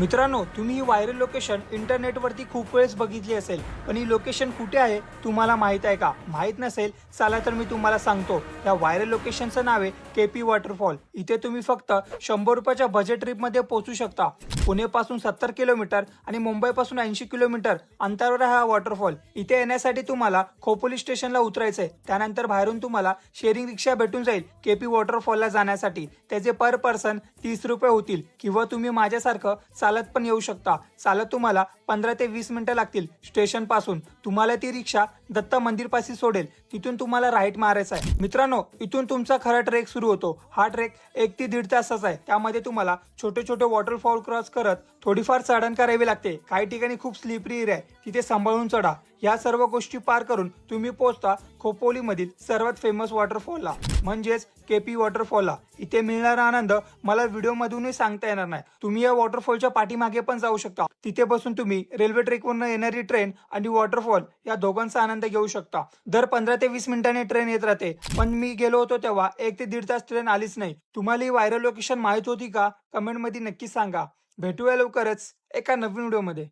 मित्रांनो, तुम्ही ही viral location इंटरनेटवरती खूप वेळेस बघितली असेल, पण ही लोकेशन कुठे आहे तुम्हाला माहित आहे का? माहित नसेल, चला तर मी तुम्हाला सांगतो. या व्हायरल लोकेशनचं नाव आहे केपी वॉटरफॉल. इथे तुम्ही फक्त 100 रुपयाच्या बजेट ट्रिपमध्ये पोहोचू शकता. पुणेपासून 70 किलोमीटर आणि मुंबईपासून 80 किलोमीटर अंतरावर आहे हा वॉटरफॉल. इथे येण्यासाठी तुम्हाला खोपोली स्टेशनला उतरायचंय. त्यानंतर बाहेरून तुम्हाला शेअरिंग रिक्षा भेटून जाईल केपी वॉटरफॉलला जाण्यासाठी. त्याचे पर पर्सन 30 रुपये होतील किंवा तुम्ही माझ्यासारखं चालत पण येऊ शकता. चालत तुम्हाला 15 ते 20 मिनिटं लागतील स्टेशन पासून. तुम्हाला ती रिक्षा दत्त मंदिर पाशी सोडेल. तिथून तुम्हाला राईट मारायचा आहे. मित्रांनो, इथून तुमचा खरा ट्रेक सुरू होतो. हा ट्रेक 1 ते 1.5 तासाचा आहे. त्यामध्ये तुम्हाला छोटे छोटे वॉटरफॉल क्रॉस करत थोडीफार चढण करावी लागते. काही ठिकाणी खूप स्लिपरी एरिया आहे, तिथे सांभाळून चढा. या सर्व गोष्टी पार करून तुम्ही पोहोचता खोपोलीमधील सर्वात फेमस वॉटरफॉलला, म्हणजेच केपी वॉटरफॉलला. इथे मिळणारा आनंद मला व्हिडिओमधूनही सांगता येणार नाही. तुम्ही या वॉटरफॉलच्या पाठीमागे पण जाऊ शकता. तिथे बसून तुम्ही रेल्वे ट्रॅकवरून येणारी ट्रेन आणि वॉटरफॉल या दोघांचा आनंद घेऊ शकता. दर 15 ते 20 मिनिटांनी ट्रेन येत राहते, पण मी गेलो होतो तेव्हा 1 ते 1.5 तास ट्रेन आलीच नाही. तुम्हाला ही व्हायरल लोकेशन माहित होती का? कमेंटमध्ये नक्की सांगा. भेटूया लवकरच एका नवीन व्हिडिओमध्ये.